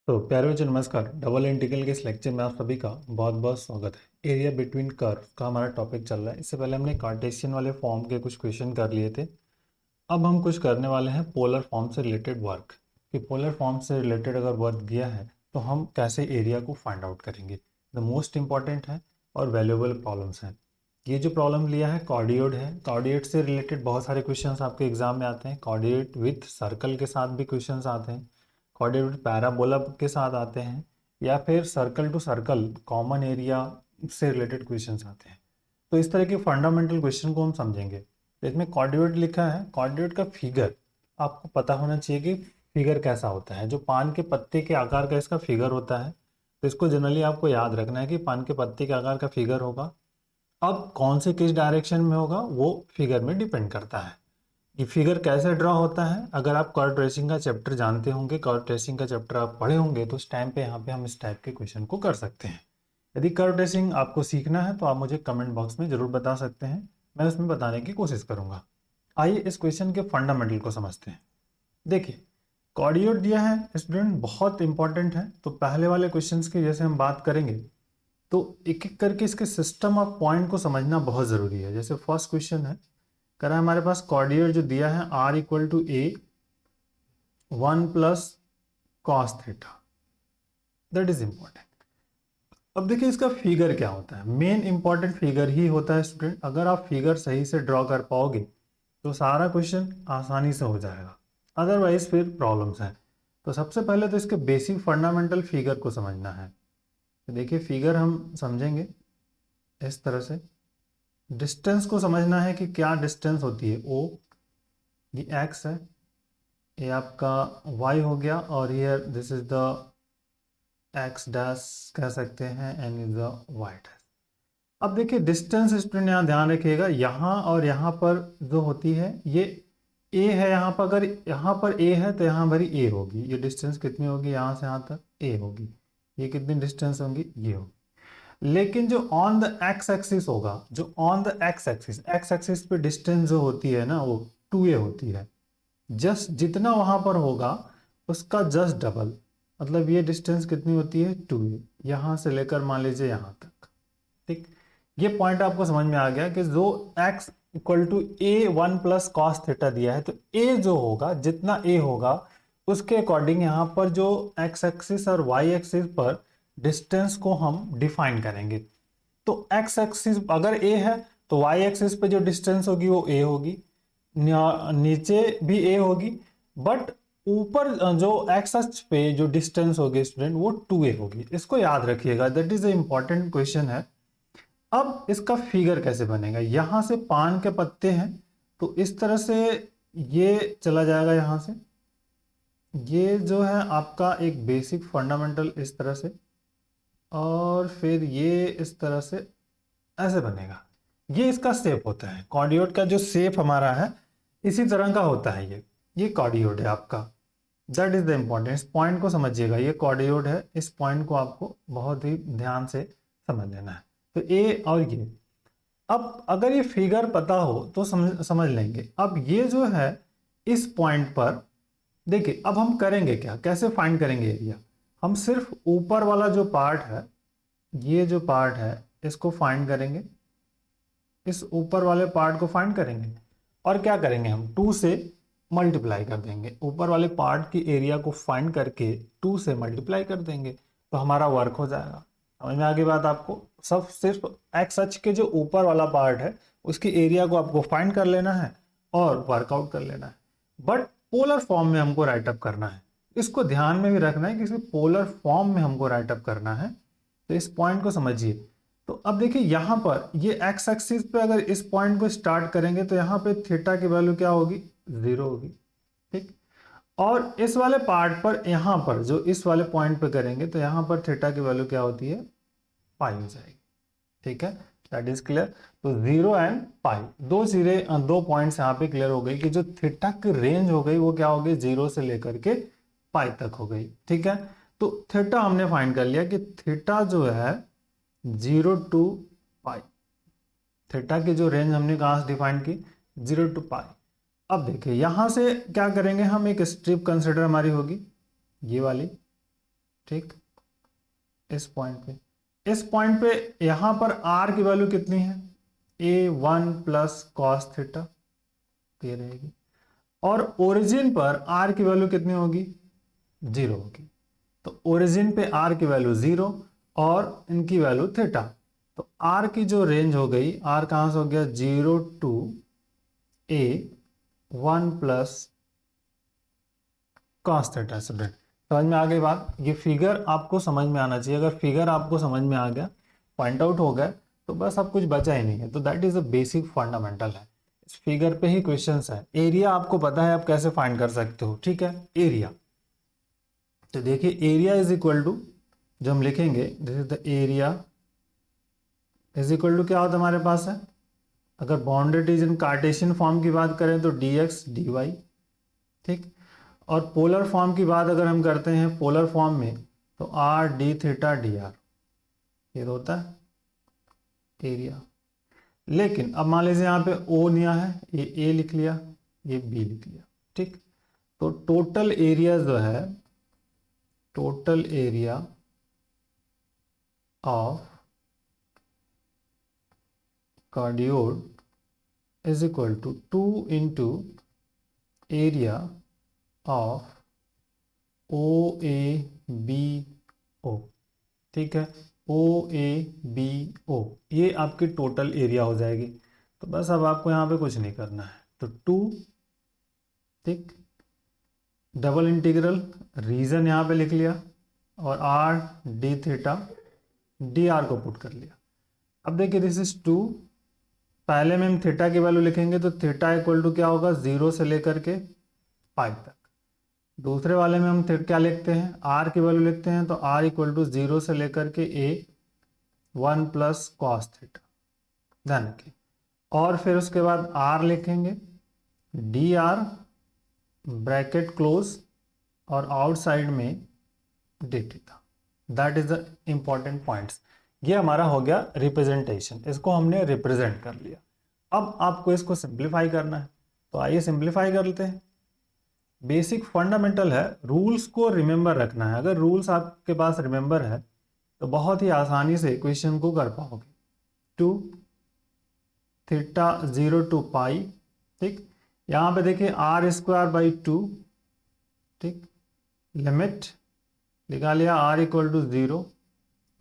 तो प्यारे बच्चों नमस्कार। डबल इंटीग्रल के इस लेक्चर में आप सभी का बहुत बहुत स्वागत है। एरिया बिटवीन कर्व का हमारा टॉपिक चल रहा है। इससे पहले हमने कार्टेशियन वाले फॉर्म के कुछ क्वेश्चन कर लिए थे। अब हम कुछ करने वाले हैं पोलर फॉर्म से रिलेटेड वर्क, कि पोलर फॉर्म से रिलेटेड अगर वर्क दिया है तो हम कैसे एरिया को फाइंड आउट करेंगे। द मोस्ट इंपॉर्टेंट है और वैल्यूएबल प्रॉब्लम्स हैं। ये जो प्रॉब्लम लिया है कॉर्डियोड है। कॉर्डियोड से रिलेटेड बहुत सारे क्वेश्चंस आपके एग्जाम में आते हैं। कॉर्डियोड विथ सर्कल के साथ भी क्वेश्चंस आते हैं, कॉर्डिनेट पैराबोला के साथ आते हैं, या फिर circle to circle common area से रिलेटेड क्वेश्चंस आते हैं। तो इस तरह के फंडामेंटल क्वेश्चन को हम समझेंगे। तो इसमें कॉर्डिनेट लिखा है, कॉर्डिनेट का फिगर आपको पता होना चाहिए कि फिगर कैसा होता है। जो पान के पत्ते के आकार का इसका फिगर होता है, तो इसको जनरली आपको याद रखना है कि पान के पत्ते के आकार का फिगर होगा। अब कौन से किस डायरेक्शन में होगा वो फिगर में डिपेंड करता है। ये फिगर कैसे ड्रॉ होता है, अगर आप कर्व ट्रेसिंग का चैप्टर जानते होंगे, कर्व ट्रेसिंग का चैप्टर आप पढ़े होंगे, तो उस टाइम पे यहाँ पे हम इस टाइप के क्वेश्चन को कर सकते हैं। यदि कर्व ट्रेसिंग आपको सीखना है तो आप मुझे कमेंट बॉक्स में जरूर बता सकते हैं, मैं उसमें बताने की कोशिश करूंगा। आइए इस क्वेश्चन के फंडामेंटल को समझते हैं। देखिए, कॉर्डिनेट दिया है स्टूडेंट, बहुत इंपॉर्टेंट है। तो पहले वाले क्वेश्चन की जैसे हम बात करेंगे तो एक एक करके इसके सिस्टम ऑफ पॉइंट को समझना बहुत जरूरी है। जैसे फर्स्ट क्वेश्चन है, करा हमारे पास कॉर्डिनेट जो दिया है r equal to a 1 plus cos theta, that is important. अब देखिए इसका फिगर क्या होता है। मेन इंपॉर्टेंट फिगर ही होता है स्टूडेंट। अगर आप फिगर सही से ड्रॉ कर पाओगे तो सारा क्वेश्चन आसानी से हो जाएगा, अदरवाइज फिर प्रॉब्लम्स हैं। तो सबसे पहले तो इसके बेसिक फंडामेंटल फिगर को समझना है। तो देखिए फिगर हम समझेंगे इस तरह से। डिस्टेंस को समझना है कि क्या डिस्टेंस होती है। ओ ये एक्स है, ये आपका y हो गया, और here this is the x dash कह सकते हैं, n is the y dash. अब देखिए डिस्टेंस स्टूडेंट यहाँ ध्यान रखिएगा, यहाँ और यहाँ पर जो होती है ये a है। यहाँ पर अगर यहाँ पर a है तो यहाँ भरी a होगी। ये डिस्टेंस कितनी होगी, यहाँ से यहाँ तक a होगी। ये कितनी डिस्टेंस होगी, ये होगी। लेकिन जो ऑन द एक्स एक्सिस होगा, जो ऑन द एक्स एक्सिस पे डिस्टेंस जो होती है ना, वो 2a होती है। जस्ट जितना वहां पर होगा उसका जस्ट डबल, मतलब ये डिस्टेंस कितनी होती है 2a, यहां से लेकर मान लीजिए यहां तक। ठीक, ये पॉइंट आपको समझ में आ गया कि जो x equal to a 1 plus cos theta दिया है, तो a जो होगा, जितना a होगा उसके अकॉर्डिंग यहां पर जो x एक्सिस और y एक्सिस पर डिस्टेंस को हम डिफाइन करेंगे। तो x एक्सिस अगर a है तो y एक्सिस पे जो डिस्टेंस होगी वो a होगी, नीचे भी a होगी, बट ऊपर जो एक्स अक्ष पे जो डिस्टेंस होगी स्टूडेंट वो 2a होगी। इसको याद रखिएगा, that is a important question है। अब इसका फिगर कैसे बनेगा, यहां से पान के पत्ते हैं तो इस तरह से ये चला जाएगा यहां से। ये जो है आपका एक बेसिक फंडामेंटल इस तरह से, और फिर ये इस तरह से ऐसे बनेगा। ये इसका शेप होता है। कॉर्डियोड का जो शेप हमारा है इसी तरह का होता है। ये कॉर्डियोड है आपका, दैट इज द इम्पोर्टेंट। इस पॉइंट को समझिएगा, ये कॉर्डियोड है। इस पॉइंट को आपको बहुत ही ध्यान से समझ लेना है। तो ए और ये, अब अगर ये फिगर पता हो तो समझ लेंगे। अब ये जो है इस पॉइंट पर देखिए, अब हम करेंगे क्या, कैसे फाइंड करेंगे एरिया। हम सिर्फ ऊपर वाला जो पार्ट है, ये जो पार्ट है इसको फाइंड करेंगे, इस ऊपर वाले पार्ट को फाइंड करेंगे, और क्या करेंगे हम 2 से मल्टीप्लाई कर देंगे। ऊपर वाले पार्ट की एरिया को फाइंड करके 2 से मल्टीप्लाई कर देंगे तो हमारा वर्क हो जाएगा। समझ में आगे बात आपको। सब सिर्फ एक्स अक्ष के जो ऊपर वाला पार्ट है उसकी एरिया को आपको फाइंड कर लेना है और वर्कआउट कर लेना है, बट पोलर फॉर्म में हमको राइटअप करना है। इसको ध्यान में भी रखना है कि पोलर फॉर्म में हमको राइटअप करना है। तो इस पॉइंट को समझिए। तो अब देखिए यहां पर ये एक्स एक्सिस पे अगर इस पॉइंट को स्टार्ट करेंगे तो यहां पे थीटा की वैल्यू क्या होगी, 0 होगी। ठीक, और इस वाले पार्ट पर यहां पर जो इस वाले पॉइंट पे करेंगे तो यहां पर थीटा की वैल्यू क्या होती है, पाई हो जाएगी। ठीक है, दैट इज क्लियर। तो 0 एंड पाई, दो पॉइंट्स यहाँ पे क्लियर हो गई कि जो थीटा की रेंज हो गई वो क्या हो गई, 0 से लेकर के पाई तक हो गई। ठीक है, तो थीटा हमने फाइंड कर लिया कि थीटा जो है 0 टू पाई, थीटा की जो रेंज हमने कहां से डिफाइन की, 0 टू पाई। अब देखिए यहां से क्या करेंगे हम, एक स्ट्रिप कंसिडर हमारी होगी ये वाली, ठीक, इस पॉइंट पे यहां पर r की वैल्यू कितनी है, a1 प्लस कॉस थीटा ये रहेगी, और ओरिजिन पर r की वैल्यू कितनी होगी, 0 होगी। तो ओरिजिन पे r की वैल्यू 0 और इनकी वैल्यू थीटा, तो r की जो रेंज हो गई, r कहां से हो गया 0 to a1 plus cos theta. Student समझ में आ गई बात, ये फिगर आपको समझ में आना चाहिए। अगर फिगर आपको समझ में आ गया, पॉइंट आउट हो गया, तो बस अब कुछ बचा ही नहीं है। तो that is the basic fundamental है, इस फिगर पे ही क्वेश्चंस है। एरिया आपको पता है, आप कैसे फाइंड कर सकते हो, ठीक है। एरिया, तो देखिए एरिया इज इक्वल टू, जो हम लिखेंगे this is the area is equal to क्या होता है हमारे पास है, अगर बाउंडेड रीजन कार्टेशियन फॉर्म की बात करें तो dx dy, ठीक। और पोलर फॉर्म की बात अगर हम करते हैं पोलर फॉर्म में, तो r d थीटा dr, ये होता है एरिया। लेकिन अब मान लीजिए यहाँ पे O लिया है, ये A लिख लिया, ये B लिख लिया, ठीक। तो टोटल एरिया जो है, total area of cardioid is equal to 2 into area of O A B O, ठीक है। ओ ए बी ओ, ये आपकी टोटल एरिया हो जाएगी। तो बस अब आपको यहाँ पे कुछ नहीं करना है, तो 2, ठीक, डबल इंटीग्रल रीजन यहाँ पे लिख लिया, और are d theta d are को पुट कर लिया। अब देखिए दिस इज 2, पहले में हम थीटा की वैल्यू लिखेंगे, तो थीटा इक्वल टू क्या होगा, 0 से लेकर के पाई तक। दूसरे वाले में हम क्या लिखते हैं, आर की वैल्यू लिखते हैं, तो आर इक्वल टू 0 से लेकर के a1 प्लस कॉस थीटा, ध्यान रखिए। और फिर उसके बाद आर लिखेंगे, डी आर ब्रैकेट क्लोज, और आउटसाइड में D theta. That is the important points. ये हमारा हो गया रिप्रेजेंटेशन, इसको हमने रिप्रेजेंट कर लिया। अब आपको इसको सिंप्लीफाई करना है, तो आइए सिंप्लीफाई कर लेते हैं। बेसिक फंडामेंटल है, रूल्स को रिमेंबर रखना है। अगर रूल्स आपके पास रिमेंबर है तो बहुत ही आसानी से क्वेश्चन को कर पाओगे। 2 थीटा 0 टू पाई, ठीक। यहाँ पे देखिए आर स्क्वायर बाई 2, ठीक, लिमिट निकाल लिया r equal to 0,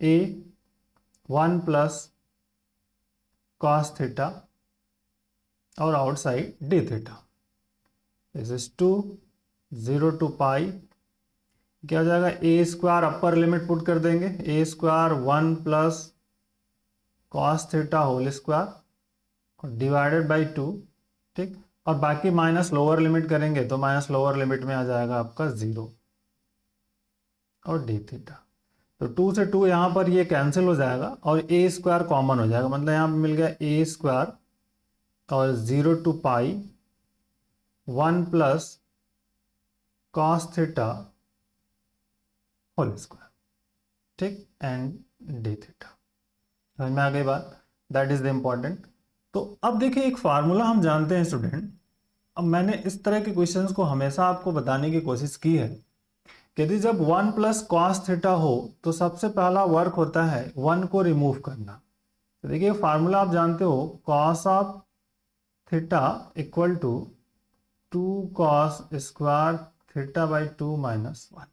a1 plus cos theta, और outside d theta. This is 2 0 to pi, क्या हो जाएगा, a square upper limit put कर देंगे, a square 1 plus cos theta whole square divided by 2, ठीक। और बाकी माइनस लोअर लिमिट करेंगे, तो माइनस लोअर लिमिट में आ जाएगा आपका 0 और डी थीटा। तो 2 से 2 यहाँ पर ये कैंसिल हो जाएगा, और ए स्क्वायर कॉमन हो जाएगा, मतलब यहाँ पर मिल गया ए स्क्वायर और 0 to pi 1 plus cos theta whole square, ठीक, एंड डी थीटा। समझ में आ गई बात, दैट इज द इम्पॉर्टेंट। तो अब देखिए एक फार्मूला हम जानते हैं स्टूडेंट। अब मैंने इस तरह के क्वेश्चंस को हमेशा आपको बताने की कोशिश की है कि यदि जब 1 प्लस कॉस थीटा हो तो सबसे पहला वर्क होता है 1 को रिमूव करना। तो देखिए फार्मूला आप जानते हो, cos of theta equal to 2 cos square theta by 2 minus 1,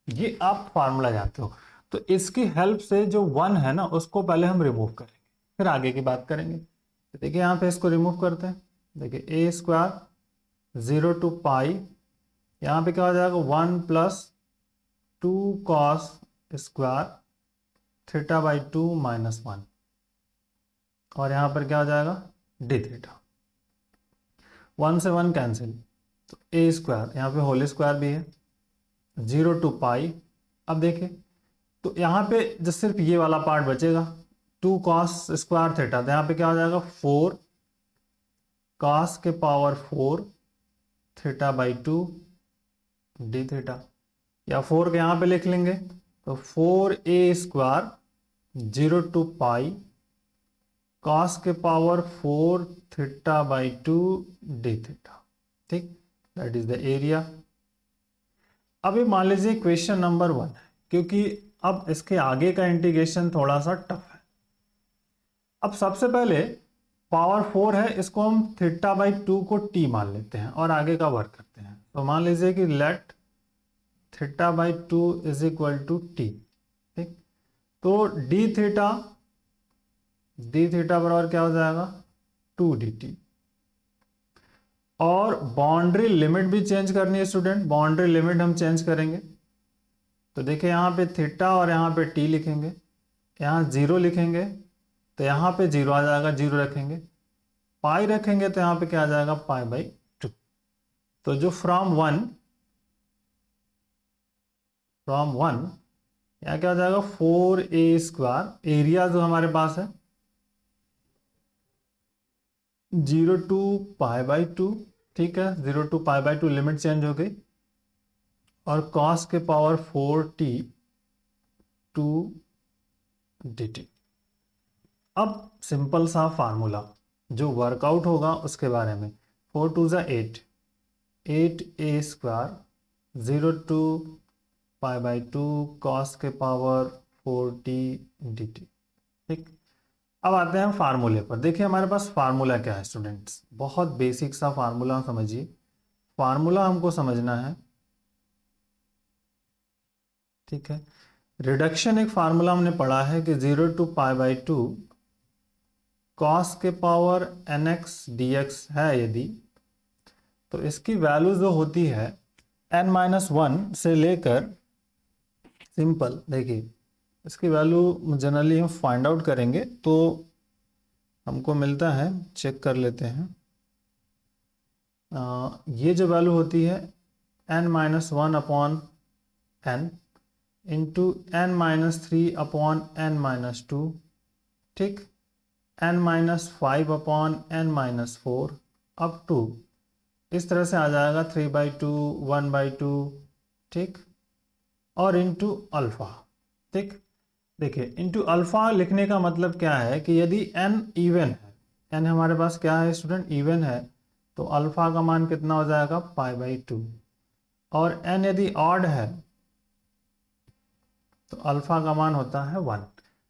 ये आप फार्मूला जानते हो। तो इसकी हेल्प से जो 1 है ना, उसको पहले हम रिमूव करेंगे, फिर आगे की बात करेंगे। तो देखिए यहाँ पे इसको रिमूव करते हैं, देखिए ए स्क्वायर 0 टू पाई, यहाँ पे क्या हो जाएगा 1 plus 2 cos square theta by 2 minus 1, और यहाँ पर क्या हो जाएगा डी थीटा। 1 से 1 कैंसिल, तो ए स्क्वायर यहाँ पे होल स्क्वायर भी है, 0 टू पाई। अब देखिए तो यहाँ पे जो सिर्फ ये वाला पार्ट बचेगा, 2 कॉस स्क्वायर थीटा, तो यहाँ पे क्या हो जाएगा 4 कॉस के power 4 theta by 2 d theta, या 4 के यहाँ पे लिख लेंगे, तो 4a square 0 to pi cos के power 4 theta by 2 d theta, ठीक, दैट इज द एरिया। अभी मान लीजिए क्वेश्चन नंबर 1 है, क्योंकि अब इसके आगे का इंटीग्रेशन थोड़ा सा टफ है। अब सबसे पहले पावर 4 है, इसको हम θ/2 को t मान लेते हैं और आगे का वर्क करते हैं। तो मान लीजिए कि let θ/2 is equal to t. ठीक, तो डी थीटा बराबर क्या हो जाएगा, 2dt। और बाउंड्री लिमिट भी चेंज करनी है स्टूडेंट, बाउंड्री लिमिट हम चेंज करेंगे। तो देखिए यहाँ पे थीटा और यहाँ पे टी लिखेंगे, यहाँ 0 लिखेंगे तो यहाँ पे 0 आ जाएगा, 0 रखेंगे, पाई रखेंगे तो यहाँ पे क्या आ जाएगा, π/2। तो जो फ्रॉम वन यहाँ क्या हो जाएगा, 4a², एरिया जो हमारे पास है 0 to π/2। ठीक है, 0 to π/2 लिमिट चेंज हो गई, और cos के पावर 4t 2dt। अब सिंपल सा फार्मूला जो वर्कआउट होगा उसके बारे में, 4 2 ज़ा 8, 8a², 0 to π/2 cos के पावर 4t dt। ठीक, अब आते हैं फार्मूले पर। देखिए हमारे पास फार्मूला क्या है स्टूडेंट्स, बहुत बेसिक सा फार्मूला समझिए। फार्मूला हमको समझना है, ठीक है। रिडक्शन एक फार्मूला हमने पढ़ा है कि 0 to π/2 cos के पावर nx dx है यदि, तो इसकी वैल्यू जो होती है n-1 से लेकर, सिंपल देखिए इसकी वैल्यू जनरली हम फाइंड आउट करेंगे तो हमको मिलता है, चेक कर लेते हैं। ये जो वैल्यू होती है n-1/n इंटू n-3/n-2, ठीक, n-5/n-4 अप टू इस तरह से आ जाएगा 3/2, 1/2, ठीक, और इंटू अल्फा। ठीक, देखिए इंटू अल्फा लिखने का मतलब क्या है कि यदि n इवन है, n हमारे पास क्या है स्टूडेंट, इवन है, तो अल्फा का मान कितना हो जाएगा, π/2। और n यदि ऑड है तो अल्फा का मान होता है 1।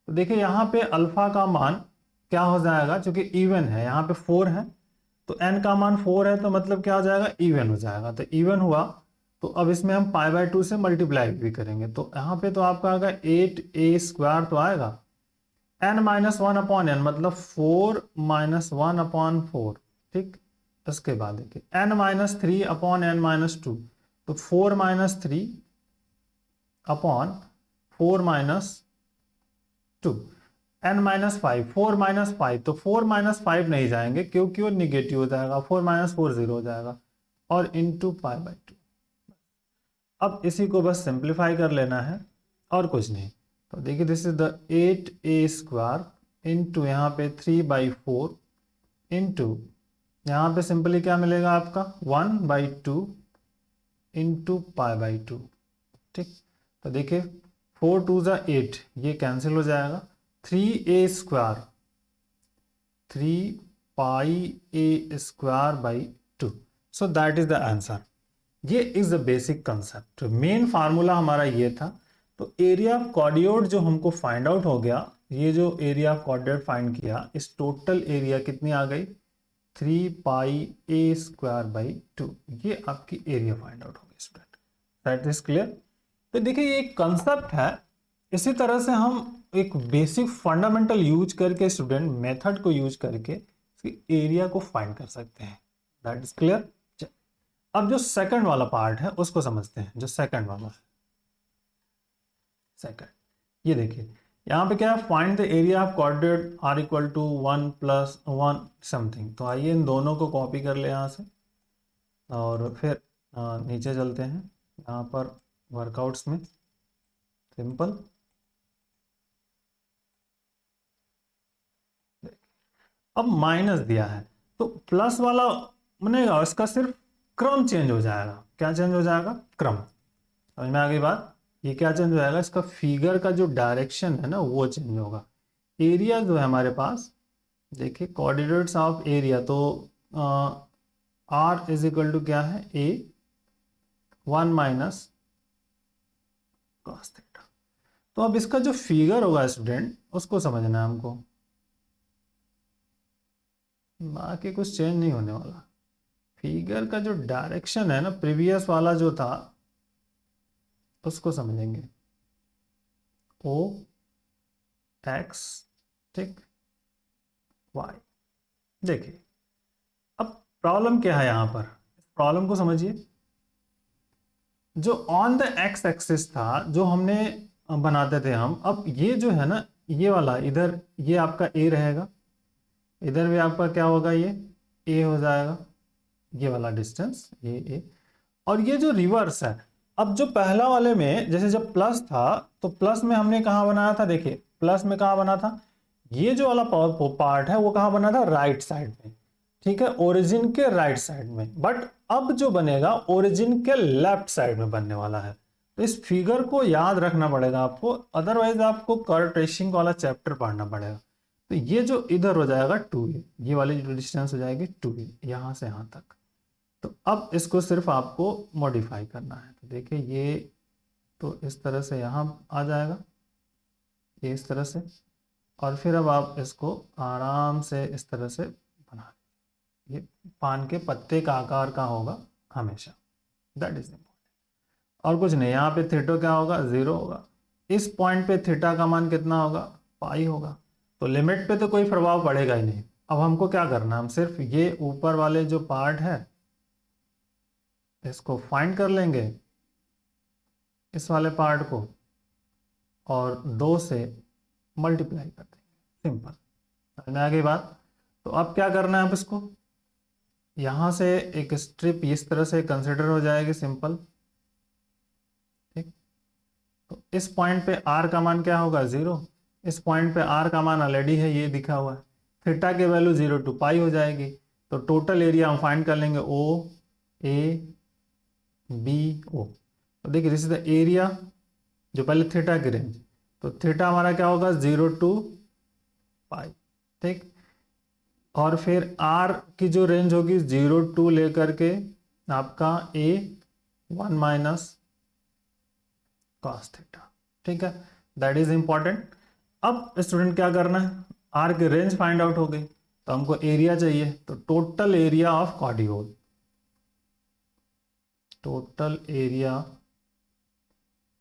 तो देखिए यहाँ पे अल्फा का मान क्या हो जाएगा, क्योंकि इवन है, यहाँ पे 4 है तो n का मान 4 है, तो मतलब क्या हो जाएगा, इवन हो जाएगा। तो इवन हुआ तो अब इसमें हम π/2 से मल्टीप्लाई भी करेंगे, तो यहाँ पे तो आपका आएगा 8a² तो आएगा, n-1/n मतलब 4 - 1/4। ठीक, इसके बाद देखिए n-3/n-2 तो 4 - 3/4 - 2, n-5, 4 - 5 तो 4 - 5 नहीं जाएंगे क्योंकि वो निगेटिव हो जाएगा, 4 - 4 0 हो जाएगा, और इंटू π/2। अब इसी को बस सिंप्लीफाई कर लेना है और कुछ नहीं। तो देखिए this is the 8a² into यहाँ पे 3/4 इंटू यहाँ पे सिंपली क्या मिलेगा आपका, 1/2 इंटू π/2। ठीक, तो देखिए 4 2 ज़ा 8, ये कैंसिल हो जाएगा, 3a², 3πa²/2। So that is the answer. ये is the basic concept, main formula हमारा ये था। तो एरिया ऑफ कॉर्डियोड जो हमको फाइंड आउट हो गया, ये जो एरिया ऑफ कॉर्डियोड फाइंड किया, इस टोटल एरिया कितनी आ गई, 3πa²/2। ये आपकी एरिया फाइंड आउट हो गई स्टूडेंट, दैट इज क्लियर। तो देखिए ये एक कंसेप्ट है, इसी तरह से हम एक बेसिक फंडामेंटल यूज करके स्टूडेंट मेथड को यूज करके एरिया को फाइंड कर सकते हैं, दैट इज क्लियर। अब जो सेकंड वाला पार्ट है उसको समझते हैं, जो सेकंड वाला है, सेकंड ये देखिए यहाँ पे क्या है, find the area of coordinate r equal to 1 + 1 something. तो आइए इन दोनों को कॉपी कर ले यहाँ से और फिर नीचे चलते हैं, यहाँ पर वर्कआउट्स में सिंपल। अब माइनस दिया है तो प्लस वाला बनेगा, इसका सिर्फ क्रम चेंज हो जाएगा। क्या चेंज हो जाएगा, क्रम। समझ में आ गई बात, ये क्या चेंज हो जाएगा, इसका फिगर का जो डायरेक्शन है ना वो चेंज होगा। एरिया जो है हमारे पास, देखिए कोऑर्डिनेट्स ऑफ एरिया, तो r इज इक्वल टू क्या है, a 1 - cos θ। तो अब इसका जो फिगर होगा स्टूडेंट उसको समझना है हमको, बाकी कुछ चेंज नहीं होने वाला। फिगर का जो डायरेक्शन है ना, प्रीवियस वाला जो था उसको समझेंगे, ओ एक्स, ठीक, वाई। देखिए अब प्रॉब्लम क्या है यहाँ पर, प्रॉब्लम को समझिए। जो ऑन द एक्स एक्सिस था जो हमने बनाते थे हम, अब ये जो है ना, ये वाला इधर ये आपका ए रहेगा, इधर भी आपका क्या होगा, ये ए हो जाएगा, ये वाला डिस्टेंस ये ए। और ये जो रिवर्स है, अब जो पहला वाले में जैसे जब प्लस था तो प्लस में हमने कहाँ बनाया था, देखिए प्लस में कहाँ बना था, ये जो वाला पार्ट है वो कहाँ बना था, राइट साइड में, ठीक है, ओरिजिन के राइट साइड में। बट अब जो बनेगा ओरिजिन के लेफ्ट साइड में बनने वाला है। तो इस फिगर को याद रखना पड़ेगा आपको, अदरवाइज आपको कर्व ट्रेसिंग वाला चैप्टर पढ़ना पड़ेगा। तो ये जो इधर हो जाएगा 2a, ये वाली जो डिस्टेंस हो जाएगी 2a यहाँ से यहाँ तक। तो अब इसको सिर्फ आपको मॉडिफाई करना है। तो देखिए ये तो इस तरह से यहाँ आ जाएगा, ये इस तरह से, और फिर अब आप इसको आराम से इस तरह से बना, ये पान के पत्ते का आकार का होगा हमेशा, दैट इज इम्पोर्टेंट। और कुछ नहीं, यहाँ पे थीटा क्या होगा, 0 होगा। इस पॉइंट पे थीटा का मान कितना होगा, पाई होगा। तो लिमिट पे तो कोई प्रभाव पड़ेगा ही नहीं। अब हमको क्या करना है, हम सिर्फ ये ऊपर वाले जो पार्ट है इसको फाइंड कर लेंगे, इस वाले पार्ट को, और 2 से मल्टीप्लाई कर देंगे, सिंपल। समझ में आ गई बात। तो अब क्या करना है, आप इसको यहां से एक स्ट्रिप इस तरह से कंसिडर हो जाएगी, सिंपल, ठीक। तो इस पॉइंट पे आर का मान क्या होगा, 0। इस पॉइंट पे आर का मान ऑलरेडी है, ये दिखा हुआ है। थीटा की वैल्यू 0 to पाई हो जाएगी। तो टोटल एरिया हम फाइंड कर लेंगे, ओ ए बी ओ। तो देखिए दिस इज द एरिया, जो पहले थीटा की रेंज, तो थीटा हमारा क्या होगा, 0 to पाई, ठीक। और फिर आर की जो रेंज होगी 0 to लेकर के आपका ए 1 माइनस कॉस थीटा, ठीक है, दैट इज इंपॉर्टेंट। अब स्टूडेंट क्या करना है, आर की रेंज फाइंड आउट हो गई, तो हमको एरिया चाहिए। तो total area of cardioid, total area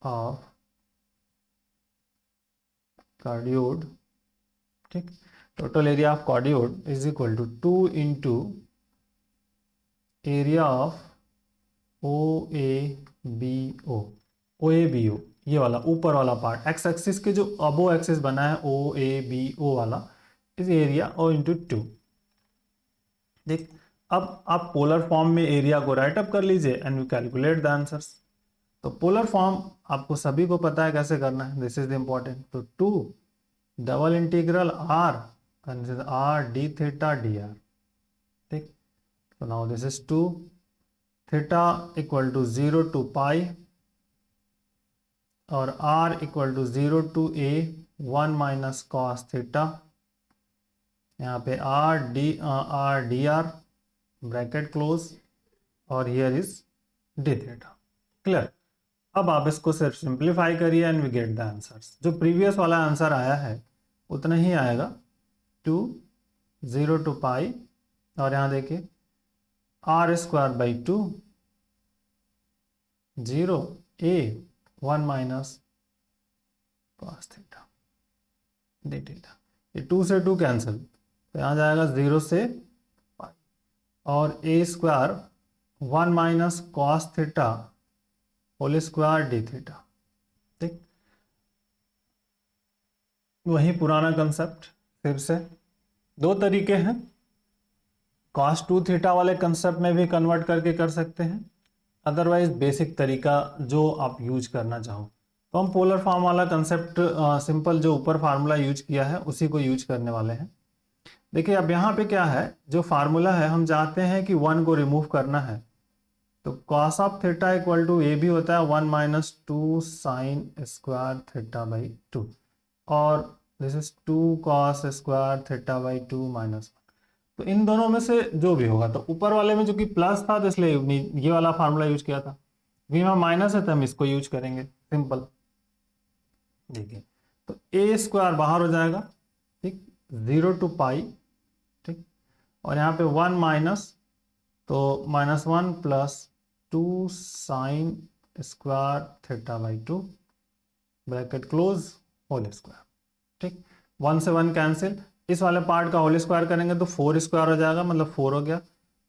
of cardioid, ठीक, total area of cardioid is equal to 2 into area of O A B O, O A B O, ये वाला ऊपर वाला पार्ट, एक्स एक्सिस के जो अबो एक्सिस बना है ओ ए बी ओ वाला, इस एरिया ओ इंटू 2। देख अब आप पोलर फॉर्म में एरिया को राइट अप कर लीजिए and you calculate the answers. तो पोलर फॉर्म आपको सभी को पता है कैसे करना है, दिस इज द इम्पोर्टेंट। तो 2 double integral r r d theta d r, ठीक। तो now this is 2 theta equal to 0 to pi और r equal to 0 to a 1 minus cos theta, यहाँ पे r d r bracket close, और here is d theta, clear. अब आप इसको सिर्फ सिंप्लीफाई करिए and we get the answers. जो प्रीवियस वाला आंसर आया है उतना ही आएगा, 2 0 to पाई, और यहाँ देखिए r square by 2 0 a 1 minus cos theta d theta. ये 2 से 2 कैंसिल, तो यहाँ जाएगा 0 से पाई, और a square 1 minus cos theta whole square d theta, ठीक। वही पुराना कंसेप्ट, फिर से 2 तरीके हैं, कॉस 2 थीटा वाले कंसेप्ट में भी कन्वर्ट करके कर सकते हैं, अदरवाइज बेसिक तरीका जो आप यूज करना चाहो। तो हम पोलर फॉर्म वाला कंसेप्ट सिंपल जो ऊपर फार्मूला यूज किया है उसी को यूज करने वाले हैं। देखिए अब यहाँ पे क्या है, जो फार्मूला है हम चाहते हैं कि 1 को रिमूव करना है, तो cos of theta equal to ए भी होता है 1 minus 2 sine square theta by 2, और this is 2 cos square theta by 2 minus 1। तो इन दोनों में से जो भी होगा, तो ऊपर वाले में जो कि प्लस था तो इसलिए ये वाला फार्मूला यूज किया था, भी में माइनस है तो हम इसको यूज करेंगे, सिंपल। देखिए तो ए स्क्वायर बाहर हो जाएगा, ठीक, 0 टू पाई, ठीक, और यहाँ पे 1 माइनस, तो -1 plus 2 sine square theta by 2 bracket close whole square, ठीक, 1 से 1 कैंसिल, इस वाले पार्ट का होल स्क्वायर करेंगे तो 4 स्क्वायर हो जाएगा, मतलब 4 हो गया,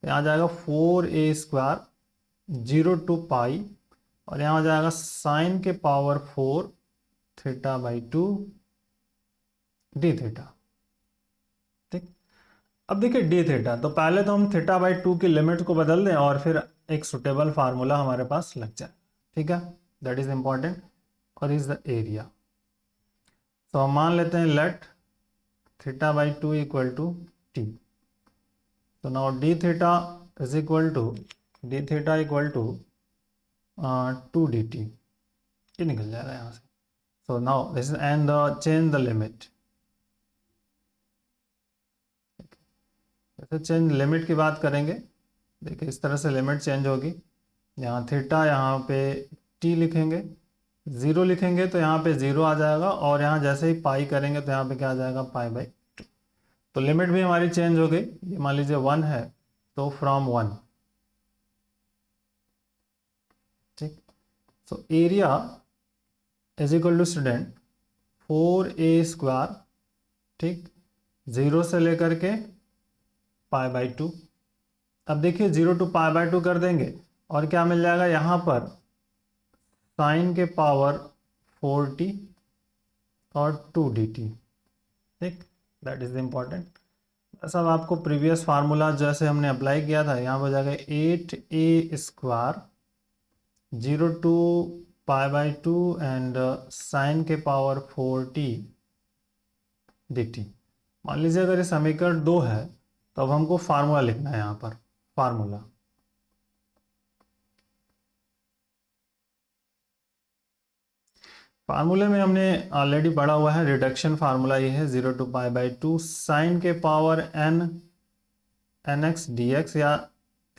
यहाँ जाएगा 4a स्क्वायर 0 टू पाई, और यहाँ हो जाएगा साइन के power 4 theta by 2 d theta, ठीक। अब देखिए डी थीटा, तो पहले तो हम थीटा बाई 2 की लिमिट को बदल दें और फिर एक सुटेबल फार्मूला हमारे पास लग जाए, ठीक है, दैट इज इंपॉर्टेंट। और इज द एरिया, तो हम मान लेते हैं let theta by 2 equal to t, तो now d theta is equal to, d theta equal to 2 d t, ये निकल जाएगा यहाँ से। So now this is and change the limit, जैसे चेंज लिमिट की बात करेंगे, देखिए इस तरह से लिमिट चेंज होगी, यहाँ थीटा, यहाँ पे टी लिखेंगे, 0 लिखेंगे तो यहाँ पे 0 आ जाएगा, और यहाँ जैसे ही पाई करेंगे तो यहाँ पे क्या आ जाएगा, पाई बाई 2, तो लिमिट भी हमारी चेंज हो गई, ये मान लीजिए 1 है तो फ्रॉम 1, ठीक। So area is equal to student 4a square, ठीक, 0 से लेकर के पाई बाई 2, अब देखिए 0 टू पाई बाई 2 कर देंगे और क्या मिल जाएगा यहाँ पर, साइन के पावर 4t और 2dt, ठीक, दैट इज इम्पॉर्टेंट। सब आपको प्रीवियस फार्मूला जैसे हमने अप्लाई किया था, यहाँ पर जाएगा 8a square 0 to pi by 2 and sine के पावर 4t dt। मान लीजिए अगर ये समीकरण 2 है तो अब हमको फार्मूला लिखना है, यहाँ पर फार्मूला, फार्मूले में हमने ऑलरेडी पढ़ा हुआ है, रिडक्शन फार्मूला ये है 0 टू पाई बाई 2 साइन के पावर n nx dx, या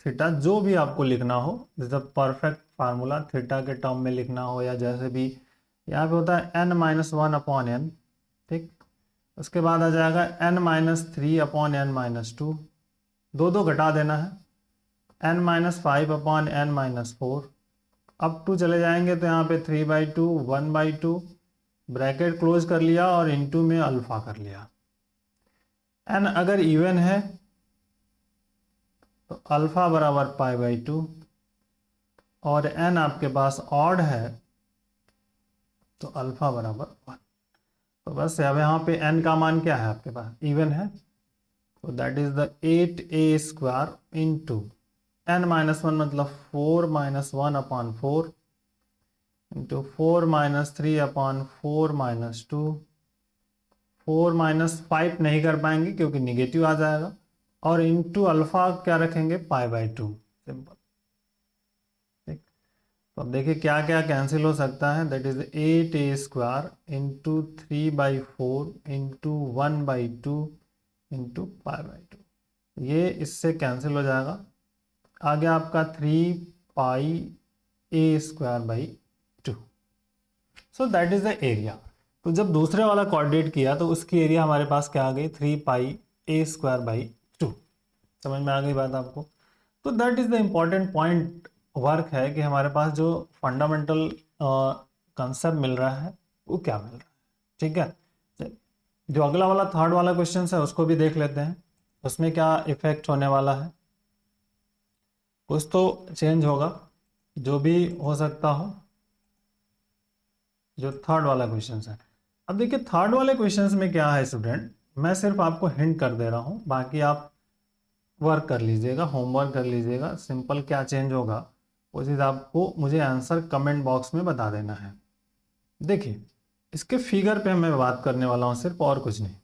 थीटा जो भी आपको लिखना हो, this the perfect formula, theta के टर्म में लिखना हो या जैसे भी, यहाँ पे होता है n माइनस 1 अपॉन एन, ठीक, उसके बाद आ जाएगा n minus 3 upon n minus 2, दो दो घटा देना है, n minus 5 upon n minus 4, अब 2 चले जाएंगे तो यहाँ पे 3 बाई 2 1 बाई 2 ब्रैकेट क्लोज कर लिया और इनटू में अल्फा कर लिया, n अगर इवन है तो अल्फा बराबर पाई बाई 2, और n आपके पास ऑड है तो अल्फा बराबर 1, तो बस अब यहाँ पे n का मान क्या है आपके पास, इवन है, तो that is the 8a square into n minus 1 मतलब 4 minus 1 upon 4 into 4 minus 3 upon 4 minus 2, 4 minus 5 नहीं कर पाएंगे क्योंकि निगेटिव आ जाएगा, और इंटू अल्फा क्या रखेंगे, पाई बाई 2, सिंपल, ठीक। तो अब देखिए क्या क्या कैंसिल हो सकता है, that is 8a square into 3 by 4 into 1 by 2 into pi by 2, ये इससे कैंसिल हो जाएगा, आ गया आपका 3 पाई a square by 2, so that is the area. तो जब दूसरे वाला कोऑर्डिनेट किया तो उसकी एरिया हमारे पास क्या आ गई, 3 पाई a स्क्वायर बाई 2, समझ में आ गई बात आपको। तो that is the important point work है कि हमारे पास जो फंडामेंटल कंसेप्ट मिल रहा है वो क्या मिल रहा है, ठीक है। जो अगला वाला थर्ड वाला क्वेश्चन है उसको भी देख लेते हैं, उसमें क्या इफेक्ट होने वाला है, कुछ तो चेंज होगा, जो भी हो सकता हो, जो थर्ड वाला क्वेश्चन है। अब देखिए थर्ड वाले क्वेश्चन में क्या है स्टूडेंट, मैं सिर्फ आपको हिंट कर दे रहा हूँ, बाकी आप वर्क कर लीजिएगा, होमवर्क कर लीजिएगा, सिंपल क्या चेंज होगा वो चीज़ आपको मुझे आंसर कमेंट बॉक्स में बता देना है। देखिए इसके फिगर पे मैं बात करने वाला हूँ सिर्फ, और कुछ नहीं,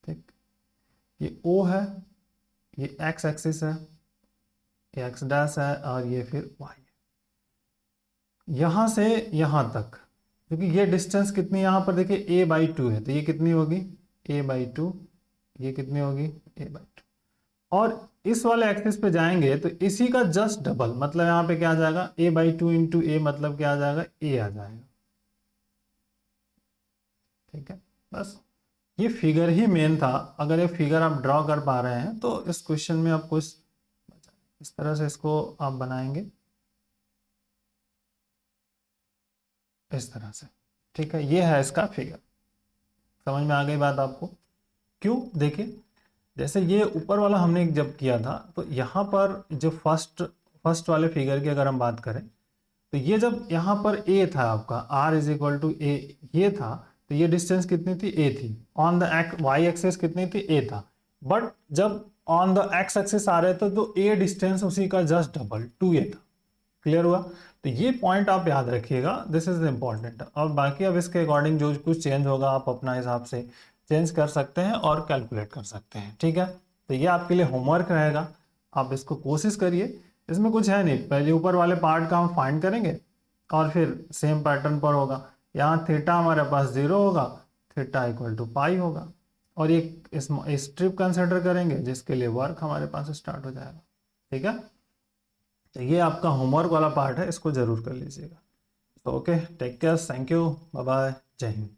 ठीक। ये O है, ये x एक्सिस है, ये x डैश है, और ये फिर y है, यहाँ से यहाँ तक, क्योंकि ये डिस्टेंस कितनी यहाँ पर देखिए a बाई 2 है, तो ये कितनी होगी a बाई 2, ये कितनी होगी a बाई 2, और इस वाले एक्सिस पे जाएंगे तो इसी का जस्ट डबल, मतलब यहाँ पे क्या आ जाएगा a/2 इंटू ए, मतलब क्या आ जाएगा a आ जाएगा। ठीक है, बस ये फिगर ही मेन था। अगर ये फिगर आप ड्रॉ कर पा रहे हैं तो इस क्वेश्चन में आपको इस तरह से इसको आप बनाएंगे, इस तरह से। ठीक है, ये है इसका फिगर। समझ में आ गई बात आपको? क्यों, देखिए जैसे ये ऊपर वाला हमने जब किया था तो यहाँ पर जो फर्स्ट वाले फिगर की अगर हम बात करें तो ये जब यहाँ पर a था आपका r इज इक्वल टू ए, ये था, तो ये डिस्टेंस कितनी थी a थी। ऑन द वाई एक्सेस कितनी थी a था, बट जब ऑन द एक्स एक्सेस आ रहे थे तो a डिस्टेंस उसी का जस्ट डबल 2a था। क्लियर हुआ? तो ये पॉइंट आप याद रखिएगा, दिस इज इम्पॉर्टेंट। और बाकी अब इसके अकॉर्डिंग जो कुछ चेंज होगा आप अपना हिसाब से चेंज कर सकते हैं और कैलकुलेट कर सकते हैं। ठीक है, तो ये आपके लिए होमवर्क रहेगा, आप इसको कोशिश करिए। इसमें कुछ है नहीं, पहले ऊपर वाले पार्ट का हम फाइंड करेंगे और फिर सेम पैटर्न पर होगा। यहाँ थीटा हमारे पास 0 होगा, थीटा इक्वल टू पाई होगा, और एक स्ट्रिप कंसिडर करेंगे जिसके लिए वर्क हमारे पास स्टार्ट हो जाएगा। ठीक है, तो ये आपका होमवर्क वाला पार्ट है, इसको जरूर कर लीजिएगा। तो okay, take care, thank you, bye bye, जय हिंद।